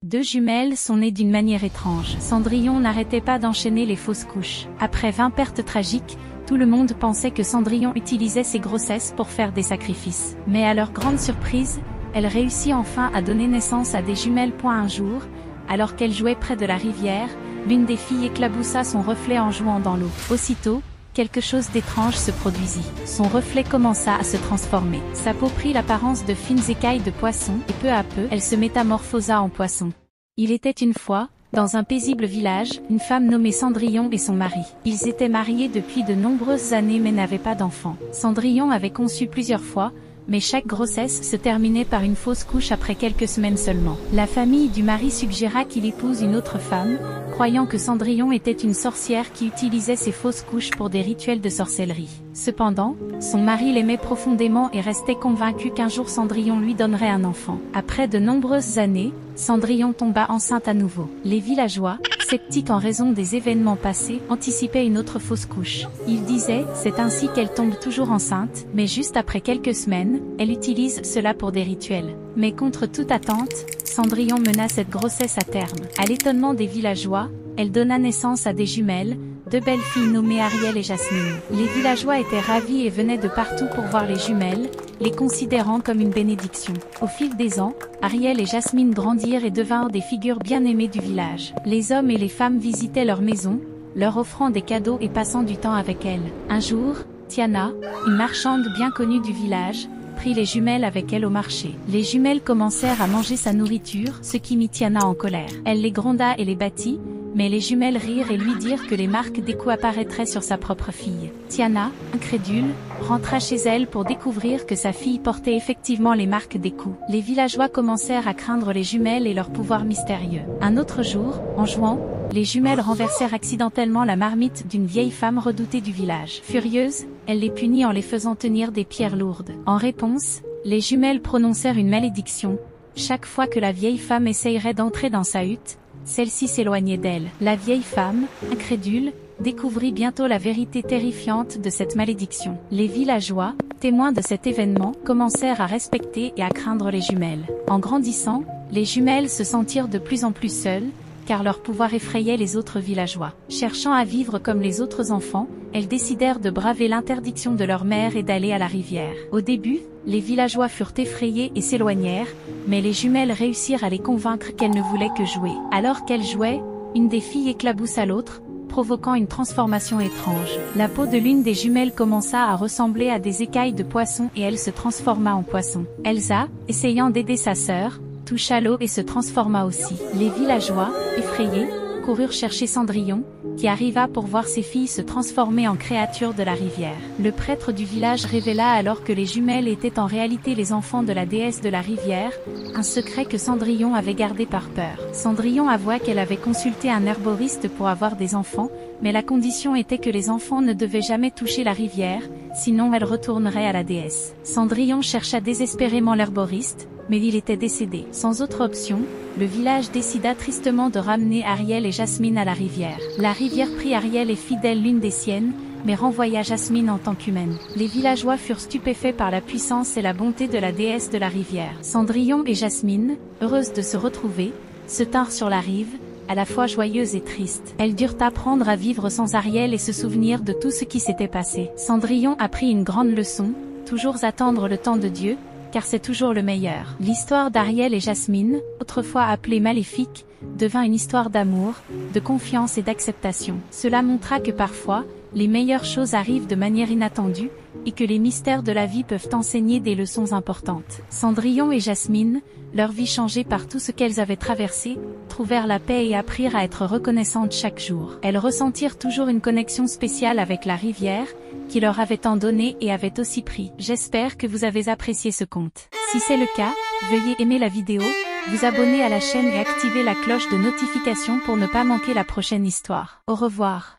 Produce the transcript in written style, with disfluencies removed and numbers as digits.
Deux jumelles sont nées d'une manière étrange. Cendrillon n'arrêtait pas d'enchaîner les fausses couches. Après 20 pertes tragiques, tout le monde pensait que Cendrillon utilisait ses grossesses pour faire des sacrifices. Mais à leur grande surprise, elle réussit enfin à donner naissance à des jumelles. Un jour, alors qu'elle jouait près de la rivière, l'une des filles éclaboussa son reflet en jouant dans l'eau. Aussitôt, quelque chose d'étrange se produisit. Son reflet commença à se transformer. Sa peau prit l'apparence de fines écailles de poisson, et peu à peu, elle se métamorphosa en poisson. Il était une fois, dans un paisible village, une femme nommée Cendrillon et son mari. Ils étaient mariés depuis de nombreuses années mais n'avaient pas d'enfants. Cendrillon avait conçu plusieurs fois, mais chaque grossesse se terminait par une fausse couche après quelques semaines seulement. La famille du mari suggéra qu'il épouse une autre femme, croyant que Cendrillon était une sorcière qui utilisait ses fausses couches pour des rituels de sorcellerie. Cependant, son mari l'aimait profondément et restait convaincu qu'un jour Cendrillon lui donnerait un enfant. Après de nombreuses années, Cendrillon tomba enceinte à nouveau. Les villageois, sceptiques en raison des événements passés, anticipaient une autre fausse couche. Ils disaient, c'est ainsi qu'elle tombe toujours enceinte, mais juste après quelques semaines, elle utilise cela pour des rituels. Mais contre toute attente, Cendrillon mena cette grossesse à terme. À l'étonnement des villageois, elle donna naissance à des jumelles, deux belles filles nommées Ariel et Jasmine. Les villageois étaient ravis et venaient de partout pour voir les jumelles, les considérant comme une bénédiction. Au fil des ans, Ariel et Jasmine grandirent et devinrent des figures bien aimées du village. Les hommes et les femmes visitaient leur maison, leur offrant des cadeaux et passant du temps avec elles. Un jour, Tiana, une marchande bien connue du village, prit les jumelles avec elle au marché. Les jumelles commencèrent à manger sa nourriture, ce qui mit Tiana en colère. Elle les gronda et les battit, mais les jumelles rirent et lui dirent que les marques des coups apparaîtraient sur sa propre fille. Tiana, incrédule, rentra chez elle pour découvrir que sa fille portait effectivement les marques des coups. Les villageois commencèrent à craindre les jumelles et leur pouvoir mystérieux. Un autre jour, en jouant, les jumelles renversèrent accidentellement la marmite d'une vieille femme redoutée du village. Furieuse, elle les punit en les faisant tenir des pierres lourdes. En réponse, les jumelles prononcèrent une malédiction. Chaque fois que la vieille femme essayerait d'entrer dans sa hutte, celle-ci s'éloignait d'elle. La vieille femme, incrédule, découvrit bientôt la vérité terrifiante de cette malédiction. Les villageois, témoins de cet événement, commencèrent à respecter et à craindre les jumelles. En grandissant, les jumelles se sentirent de plus en plus seules, car leur pouvoir effrayait les autres villageois. Cherchant à vivre comme les autres enfants, elles décidèrent de braver l'interdiction de leur mère et d'aller à la rivière. Au début, les villageois furent effrayés et s'éloignèrent, mais les jumelles réussirent à les convaincre qu'elles ne voulaient que jouer. Alors qu'elles jouaient, une des filles éclaboussa l'autre, provoquant une transformation étrange. La peau de l'une des jumelles commença à ressembler à des écailles de poisson et elle se transforma en poisson. Elsa, essayant d'aider sa sœur, toucha l'eau et se transforma aussi. Les villageois, effrayés, coururent chercher Cendrillon, qui arriva pour voir ses filles se transformer en créatures de la rivière. Le prêtre du village révéla alors que les jumelles étaient en réalité les enfants de la déesse de la rivière, un secret que Cendrillon avait gardé par peur. Cendrillon avoua qu'elle avait consulté un herboriste pour avoir des enfants, mais la condition était que les enfants ne devaient jamais toucher la rivière, sinon elle retournerait à la déesse. Cendrillon chercha désespérément l'herboriste, mais il était décédé. Sans autre option, le village décida tristement de ramener Ariel et Jasmine à la rivière. La rivière prit Ariel et fit d'elle l'une des siennes, mais renvoya Jasmine en tant qu'humaine. Les villageois furent stupéfaits par la puissance et la bonté de la déesse de la rivière. Cendrillon et Jasmine, heureuses de se retrouver, se tinrent sur la rive, à la fois joyeuses et tristes. Elles durent apprendre à vivre sans Ariel et se souvenir de tout ce qui s'était passé. Cendrillon apprit une grande leçon, toujours attendre le temps de Dieu, car c'est toujours le meilleur. L'histoire d'Ariel et Jasmine, autrefois appelée maléfique, devint une histoire d'amour, de confiance et d'acceptation. Cela montra que parfois, les meilleures choses arrivent de manière inattendue, et que les mystères de la vie peuvent enseigner des leçons importantes. Cendrillon et Jasmine, leur vie changée par tout ce qu'elles avaient traversé, trouvèrent la paix et apprirent à être reconnaissantes chaque jour. Elles ressentirent toujours une connexion spéciale avec la rivière, qui leur avait tant donné et avait aussi pris. J'espère que vous avez apprécié ce conte. Si c'est le cas, veuillez aimer la vidéo, vous abonner à la chaîne et activer la cloche de notification pour ne pas manquer la prochaine histoire. Au revoir.